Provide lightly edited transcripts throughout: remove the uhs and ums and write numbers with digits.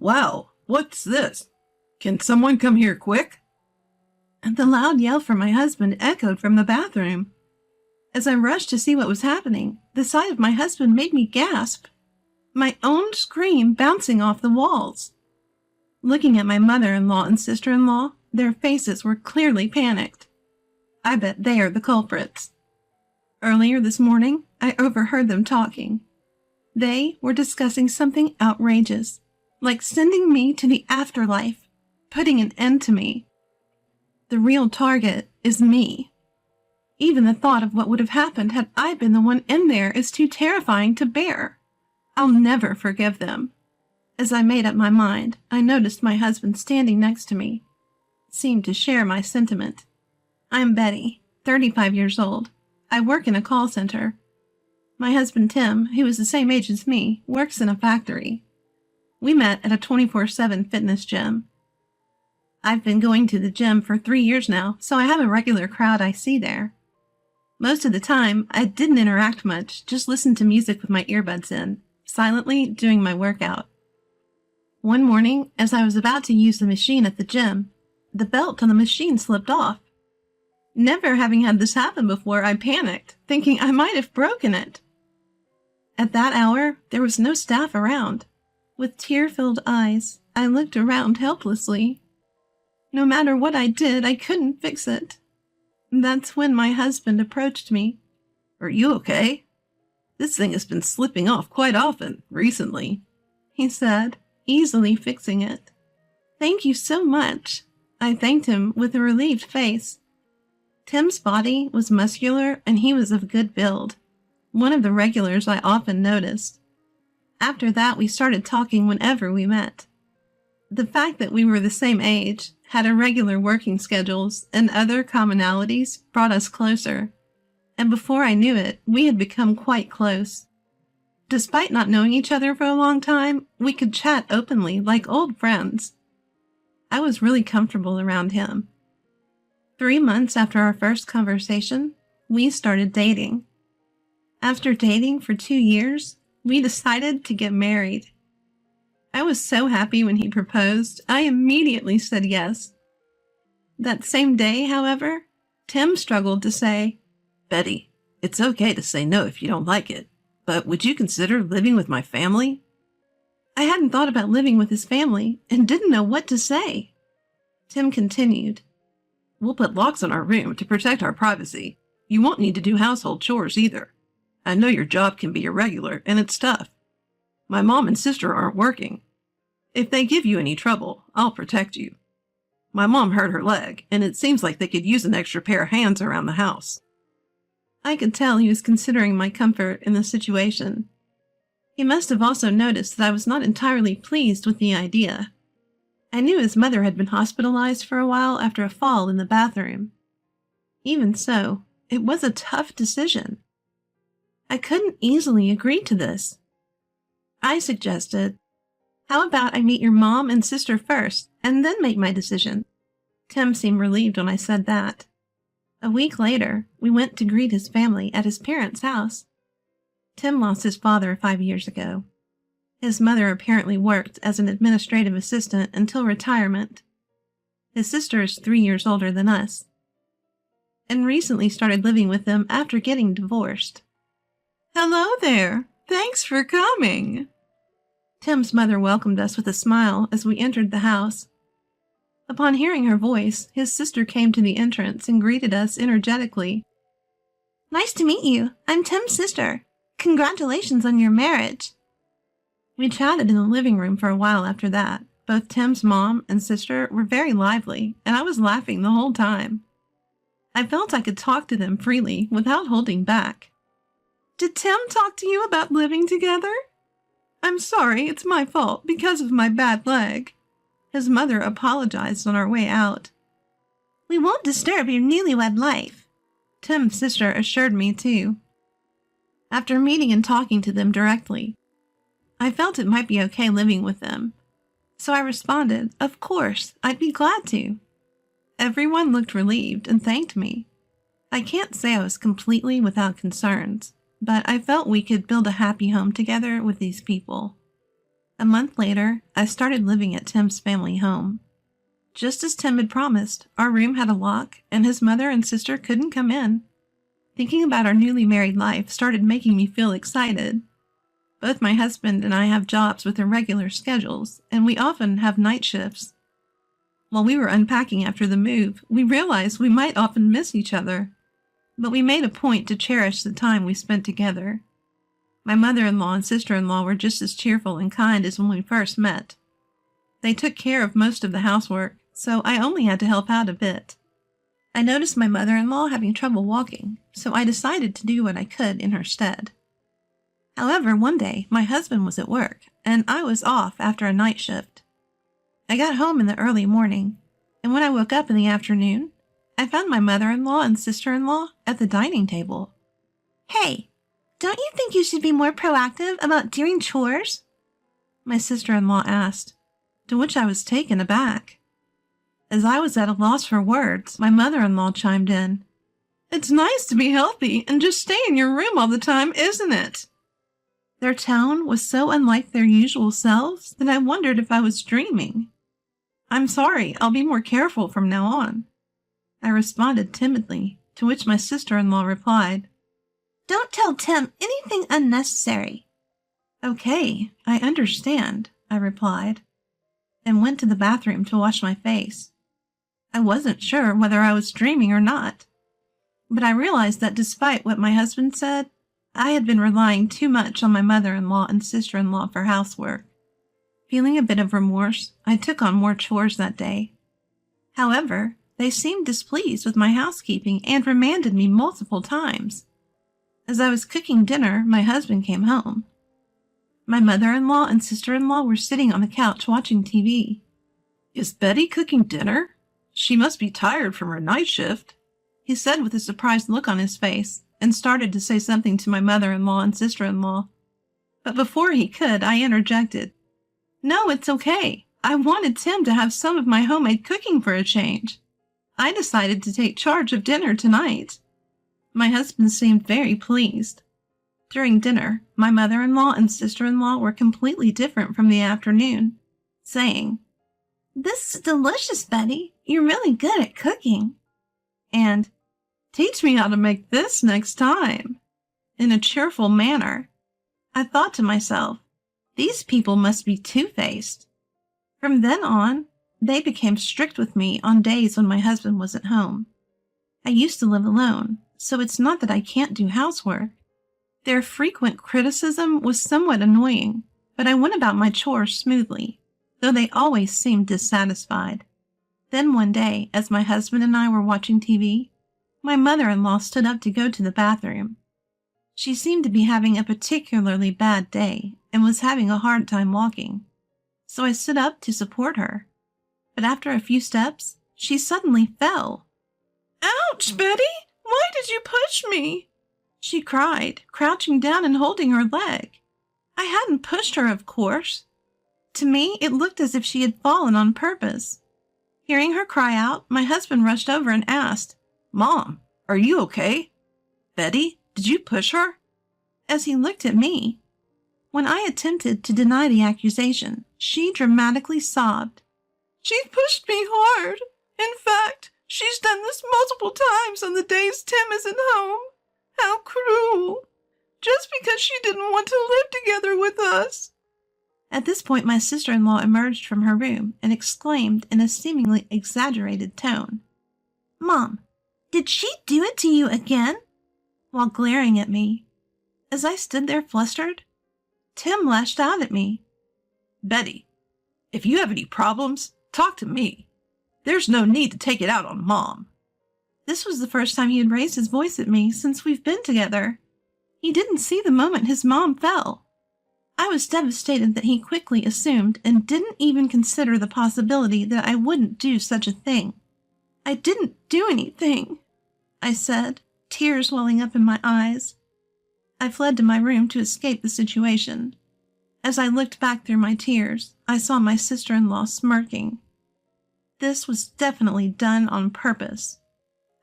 Wow, what's this? Can someone come here quick? And the loud yell from my husband echoed from the bathroom. As I rushed to see what was happening, the sight of my husband made me gasp. My own scream bouncing off the walls. Looking at my mother-in-law and sister-in-law, their faces were clearly panicked. I bet they are the culprits. Earlier this morning, I overheard them talking. They were discussing something outrageous, like sending me to the afterlife, putting an end to me. The real target is me. Even the thought of what would have happened had I been the one in there is too terrifying to bear. I'll never forgive them. As I made up my mind, I noticed my husband standing next to me. It seemed to share my sentiment. I'm Betty, 35 years old. I work in a call center. My husband Tim, who is the same age as me, works in a factory. We met at a 24/7 fitness gym. I've been going to the gym for 3 years now, so I have a regular crowd I see there. Most of the time, I didn't interact much, just listened to music with my earbuds in, silently doing my workout. One morning, as I was about to use the machine at the gym, the belt on the machine slipped off. Never having had this happen before, I panicked, thinking I might have broken it. At that hour, there was no staff around. With tear-filled eyes, I looked around helplessly. No matter what I did, I couldn't fix it. That's when my husband approached me. Are you okay? This thing has been slipping off quite often recently, he said, easily fixing it. Thank you so much. I thanked him with a relieved face. Tim's body was muscular and he was of good build, one of the regulars I often noticed. After that, we started talking whenever we met. The fact that we were the same age, had irregular working schedules, and other commonalities brought us closer. And before I knew it, we had become quite close. Despite not knowing each other for a long time, we could chat openly like old friends. I was really comfortable around him. 3 months after our first conversation, we started dating. After dating for 2 years, we decided to get married. I was so happy when he proposed, I immediately said yes. That same day, however, Tim struggled to say, Betty, it's okay to say no if you don't like it, but would you consider living with my family? I hadn't thought about living with his family and didn't know what to say. Tim continued, We'll put locks on our room to protect our privacy. You won't need to do household chores either. I know your job can be irregular and it's tough. My mom and sister aren't working. If they give you any trouble, I'll protect you. My mom hurt her leg, and it seems like they could use an extra pair of hands around the house. I could tell he was considering my comfort in the situation. He must have also noticed that I was not entirely pleased with the idea. I knew his mother had been hospitalized for a while after a fall in the bathroom. Even so, it was a tough decision. I couldn't easily agree to this. I suggested, how about I meet your mom and sister first, and then make my decision? Tim seemed relieved when I said that. A week later, we went to greet his family at his parents' house. Tim lost his father 5 years ago. His mother apparently worked as an administrative assistant until retirement. His sister is 3 years older than us, and recently started living with them after getting divorced. Hello there. Thanks for coming. Tim's mother welcomed us with a smile as we entered the house. Upon hearing her voice, his sister came to the entrance and greeted us energetically. Nice to meet you. I'm Tim's sister. Congratulations on your marriage. We chatted in the living room for a while after that. Both Tim's mom and sister were very lively, and I was laughing the whole time. I felt I could talk to them freely without holding back. Did Tim talk to you about living together? I'm sorry, it's my fault because of my bad leg. His mother apologized on our way out. We won't disturb your newlywed life, Tim's sister assured me too. After meeting and talking to them directly, I felt it might be okay living with them. So I responded, of course, I'd be glad to. Everyone looked relieved and thanked me. I can't say I was completely without concerns, but I felt we could build a happy home together with these people. A month later, I started living at Tim's family home. Just as Tim had promised, our room had a lock and his mother and sister couldn't come in. Thinking about our newly married life started making me feel excited. Both my husband and I have jobs with irregular schedules, and we often have night shifts. While we were unpacking after the move, we realized we might often miss each other, but we made a point to cherish the time we spent together. My mother-in-law and sister-in-law were just as cheerful and kind as when we first met. They took care of most of the housework, so I only had to help out a bit. I noticed my mother-in-law having trouble walking, so I decided to do what I could in her stead. However, one day, my husband was at work, and I was off after a night shift. I got home in the early morning, and when I woke up in the afternoon, I found my mother-in-law and sister-in-law at the dining table. Hey, don't you think you should be more proactive about doing chores? My sister-in-law asked, to which I was taken aback. As I was at a loss for words, my mother-in-law chimed in. It's nice to be healthy and just stay in your room all the time, isn't it? Their tone was so unlike their usual selves that I wondered if I was dreaming. I'm sorry, I'll be more careful from now on, I responded timidly, to which my sister-in-law replied, Don't tell Tim anything unnecessary. Okay, I understand, I replied, and went to the bathroom to wash my face. I wasn't sure whether I was dreaming or not, but I realized that despite what my husband said, I had been relying too much on my mother-in-law and sister-in-law for housework. Feeling a bit of remorse, I took on more chores that day. However, they seemed displeased with my housekeeping and remanded me multiple times. As I was cooking dinner, my husband came home. My mother-in-law and sister-in-law were sitting on the couch watching TV. Is Betty cooking dinner? She must be tired from her night shift, he said with a surprised look on his face, and started to say something to my mother-in-law and sister-in-law. But before he could, I interjected. No, it's okay. I wanted Tim to have some of my homemade cooking for a change. I decided to take charge of dinner tonight. My husband seemed very pleased. During dinner, my mother-in-law and sister-in-law were completely different from the afternoon, saying, This is delicious, Betty. You're really good at cooking. And, Teach me how to make this next time, in a cheerful manner. I thought to myself, these people must be two-faced. From then on, they became strict with me on days when my husband was at home. I used to live alone, so it's not that I can't do housework. Their frequent criticism was somewhat annoying, but I went about my chores smoothly, though they always seemed dissatisfied. Then one day, as my husband and I were watching TV, my mother-in-law stood up to go to the bathroom. She seemed to be having a particularly bad day and was having a hard time walking, so I stood up to support her. But after a few steps, she suddenly fell. Ouch, Betty! Why did you push me? She cried, crouching down and holding her leg. I hadn't pushed her, of course. To me, it looked as if she had fallen on purpose. Hearing her cry out, my husband rushed over and asked, Mom, are you okay? Betty, did you push her? As he looked at me. When I attempted to deny the accusation, she dramatically sobbed. She's pushed me hard. In fact, she's done this multiple times on the days Tim isn't home. How cruel. Just because she didn't want to live together with us. At this point, my sister-in-law emerged from her room and exclaimed in a seemingly exaggerated tone, Mom, did she do it to you again? While glaring at me. As I stood there flustered, Tim lashed out at me. Betty, if you have any problems, talk to me. There's no need to take it out on Mom. This was the first time he had raised his voice at me since we've been together. He didn't see the moment his mom fell. I was devastated that he quickly assumed and didn't even consider the possibility that I wouldn't do such a thing. I didn't do anything, I said, tears welling up in my eyes. I fled to my room to escape the situation. As I looked back through my tears, I saw my sister-in-law smirking. This was definitely done on purpose.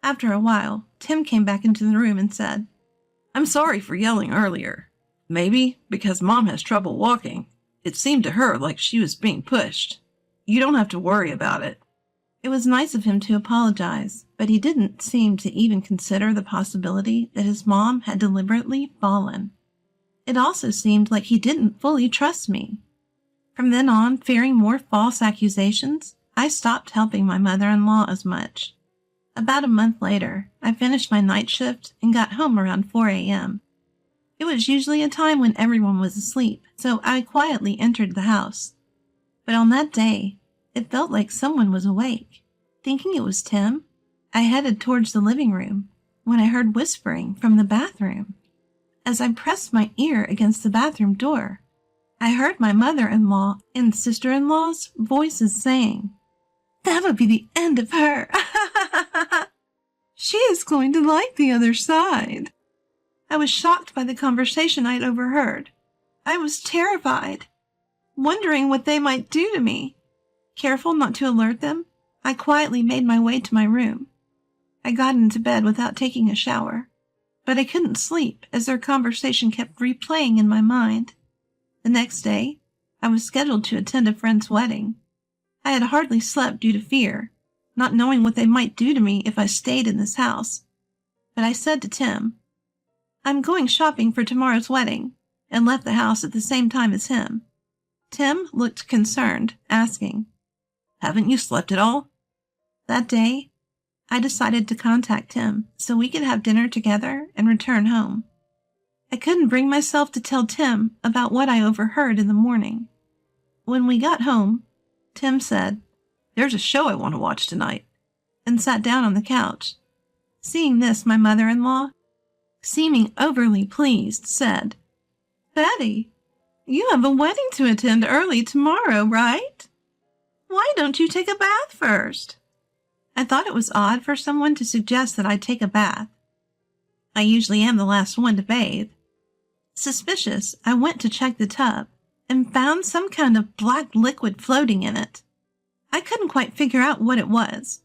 After a while, Tim came back into the room and said, I'm sorry for yelling earlier. Maybe because Mom has trouble walking. It seemed to her like she was being pushed. You don't have to worry about it. It was nice of him to apologize, but he didn't seem to even consider the possibility that his mom had deliberately fallen. It also seemed like he didn't fully trust me. From then on, fearing more false accusations, I stopped helping my mother-in-law as much. About a month later, I finished my night shift and got home around 4 a.m. It was usually a time when everyone was asleep, so I quietly entered the house. But on that day, it felt like someone was awake. Thinking it was Tim, I headed towards the living room when I heard whispering from the bathroom. As I pressed my ear against the bathroom door, I heard my mother-in-law and sister-in-law's voices saying, "That would be the end of her. She is going to like the other side." I was shocked by the conversation I'd overheard. I was terrified, wondering what they might do to me. Careful not to alert them, I quietly made my way to my room. I got into bed without taking a shower, but I couldn't sleep as their conversation kept replaying in my mind. The next day, I was scheduled to attend a friend's wedding. I had hardly slept due to fear, not knowing what they might do to me if I stayed in this house. But I said to Tim, "I'm going shopping for tomorrow's wedding," and left the house at the same time as him. Tim looked concerned, asking, "Haven't you slept at all?" That day, I decided to contact him so we could have dinner together and return home. I couldn't bring myself to tell Tim about what I overheard in the morning. When we got home, Tim said, "There's a show I want to watch tonight," and sat down on the couch. Seeing this, my mother-in-law, seeming overly pleased, said, "Betty, you have a wedding to attend early tomorrow, right? Why don't you take a bath first?" I thought it was odd for someone to suggest that I take a bath. I usually am the last one to bathe. Suspicious, I went to check the tub and found some kind of black liquid floating in it. I couldn't quite figure out what it was.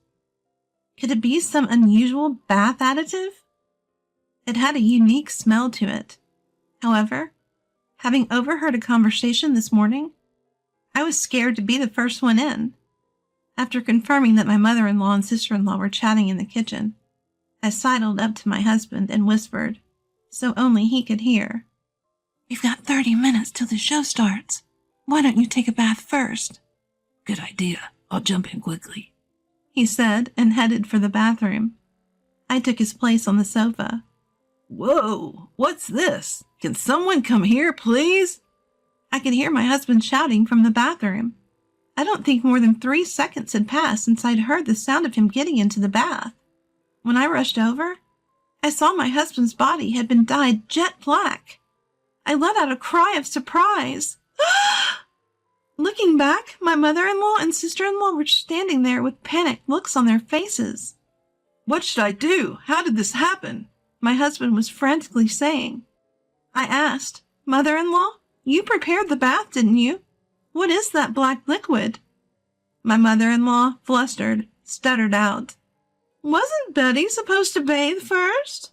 Could it be some unusual bath additive? It had a unique smell to it. However, having overheard a conversation this morning, I was scared to be the first one in. After confirming that my mother-in-law and sister-in-law were chatting in the kitchen, I sidled up to my husband and whispered, so only he could hear, "We've got 30 minutes till the show starts. Why don't you take a bath first?" "Good idea. I'll jump in quickly," he said, and headed for the bathroom. I took his place on the sofa. "Whoa, what's this? Can someone come here, please?" I could hear my husband shouting from the bathroom. I don't think more than 3 seconds had passed since I'd heard the sound of him getting into the bath. When I rushed over, I saw my husband's body had been dyed jet black. I let out a cry of surprise. Looking back, my mother-in-law and sister-in-law were standing there with panicked looks on their faces. "What should I do? How did this happen?" My husband was frantically saying. I asked, "Mother-in-law, you prepared the bath, didn't you? What is that black liquid?" My mother-in-law, flustered, stuttered out, "Wasn't Betty supposed to bathe first?"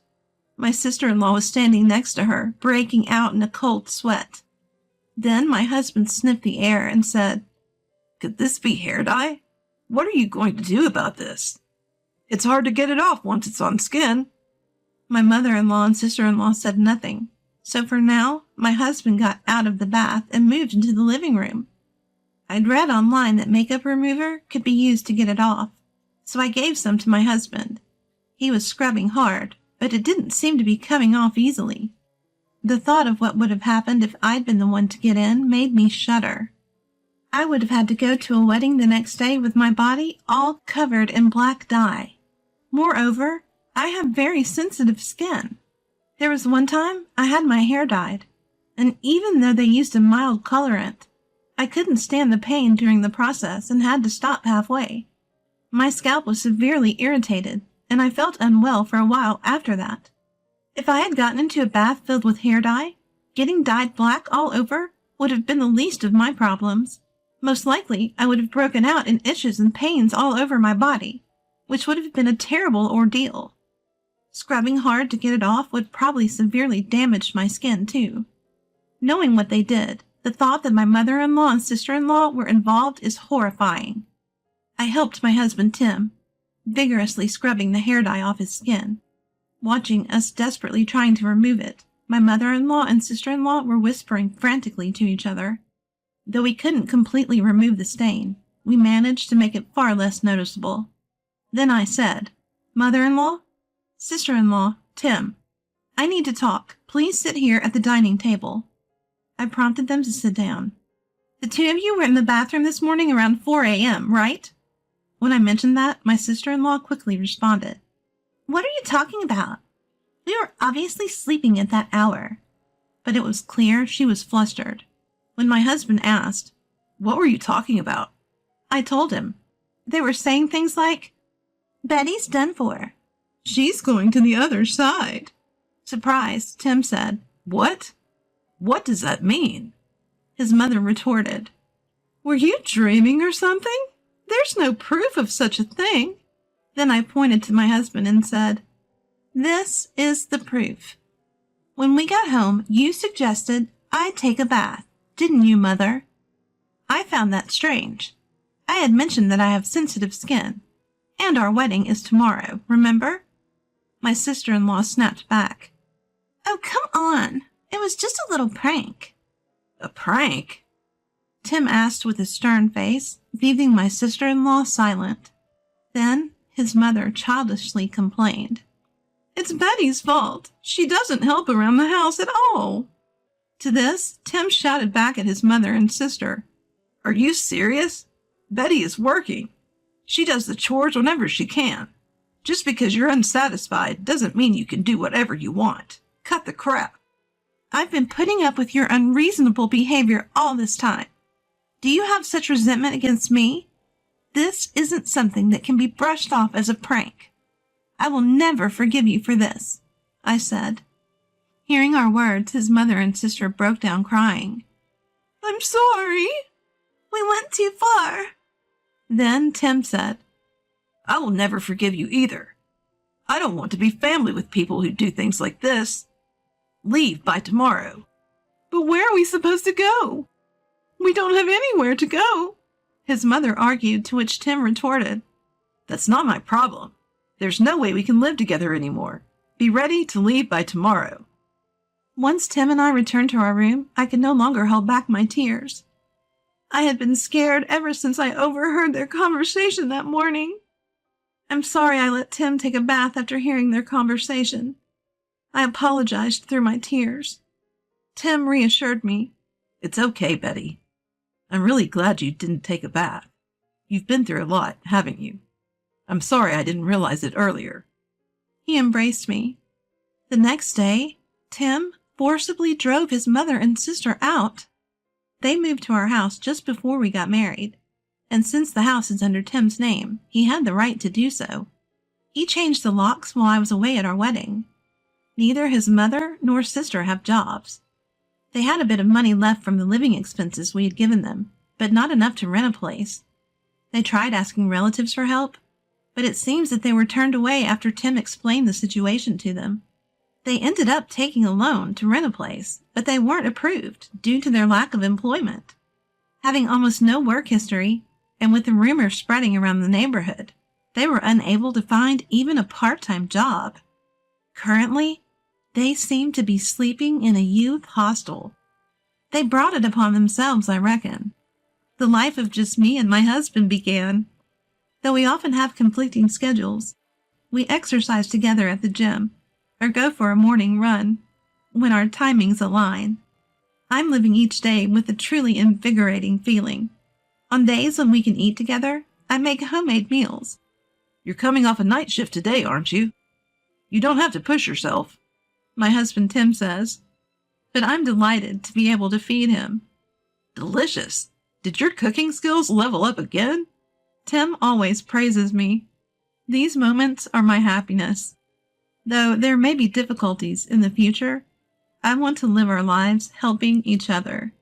My sister-in-law was standing next to her, breaking out in a cold sweat. Then my husband sniffed the air and said, "Could this be hair dye? What are you going to do about this? It's hard to get it off once it's on skin." My mother-in-law and sister-in-law said nothing, so for now, my husband got out of the bath and moved into the living room. I'd read online that makeup remover could be used to get it off, so I gave some to my husband. He was scrubbing hard, but it didn't seem to be coming off easily. The thought of what would have happened if I'd been the one to get in made me shudder. I would have had to go to a wedding the next day with my body all covered in black dye. Moreover, I have very sensitive skin. There was one time I had my hair dyed, and even though they used a mild colorant, I couldn't stand the pain during the process and had to stop halfway. My scalp was severely irritated, and I felt unwell for a while after that. If I had gotten into a bath filled with hair dye, getting dyed black all over would have been the least of my problems. Most likely, I would have broken out in itches and pains all over my body, which would have been a terrible ordeal. Scrubbing hard to get it off would probably severely damage my skin, too. Knowing what they did, The thought that my mother-in-law and sister-in-law were involved is horrifying. I helped my husband Tim, vigorously scrubbing the hair dye off his skin. Watching us desperately trying to remove it, my mother-in-law and sister-in-law were whispering frantically to each other. Though we couldn't completely remove the stain, we managed to make it far less noticeable. Then I said, "Mother-in-law, sister-in-law, Tim, I need to talk. Please sit here at the dining table." I prompted them to sit down. "The two of you were in the bathroom this morning around 4 a.m., right?" When I mentioned that, my sister-in-law quickly responded, "What are you talking about? We were obviously sleeping at that hour." But it was clear she was flustered. When my husband asked, "What were you talking about?" I told him. They were saying things like, "Betty's done for. She's going to the other side." Surprised, Tim said, What? What does that mean? His mother retorted, "Were you dreaming or something? There's no proof of such a thing." Then I pointed to my husband and said, "This is the proof. When we got home, you suggested I take a bath, didn't you, Mother? I found that strange. I had mentioned that I have sensitive skin, and our wedding is tomorrow, remember?" My sister-in-law snapped back, "Oh, come on. It was just a little prank." A prank? Tim asked with a stern face, leaving my sister-in-law silent. Then his mother childishly complained, "It's Betty's fault. She doesn't help around the house at all." To this, Tim shouted back at his mother and sister, Are you serious? Betty is working. She does the chores whenever she can. Just because you're unsatisfied doesn't mean you can do whatever you want. Cut the crap. "I've been putting up with your unreasonable behavior all this time. Do you have such resentment against me? This isn't something that can be brushed off as a prank. I will never forgive you for this," I said. Hearing our words, his mother and sister broke down crying. "I'm sorry. We went too far." Then Tim said, I will never forgive you either. I don't want to be family with people who do things like this. Leave by tomorrow. "But where are we supposed to go? We don't have anywhere to go," his mother argued, to which Tim retorted, That's not my problem. There's no way we can live together anymore. Be ready to leave by tomorrow. Once Tim and I returned to our room, I could no longer hold back my tears. I had been scared ever since I overheard their conversation that morning. I'm sorry I let Tim take a bath after hearing their conversation. I apologized through my tears. Tim reassured me. It's okay, Betty. I'm really glad you didn't take a bath. You've been through a lot, haven't you? I'm sorry I didn't realize it earlier. He embraced me. The next day, Tim forcibly drove his mother and sister out. They moved to our house just before we got married, and since the house is under Tim's name, he had the right to do so. He changed the locks while I was away at our wedding. Neither his mother nor sister have jobs. They had a bit of money left from the living expenses we had given them, but not enough to rent a place. They tried asking relatives for help, but it seems that they were turned away after Tim explained the situation to them. They ended up taking a loan to rent a place, but they weren't approved due to their lack of employment. Having almost no work history, and with the rumors spreading around the neighborhood, they were unable to find even a part-time job. Currently, they seem to be sleeping in a youth hostel. They brought it upon themselves, I reckon. The life of just me and my husband began. Though we often have conflicting schedules, we exercise together at the gym or go for a morning run when our timings align. I'm living each day with a truly invigorating feeling. On days when we can eat together, I make homemade meals. You're coming off a night shift today, aren't you? You don't have to push yourself, my husband Tim says, but I'm delighted to be able to feed him. Delicious. Did your cooking skills level up again? Tim always praises me. These moments are my happiness. Though there may be difficulties in the future, I want to live our lives helping each other.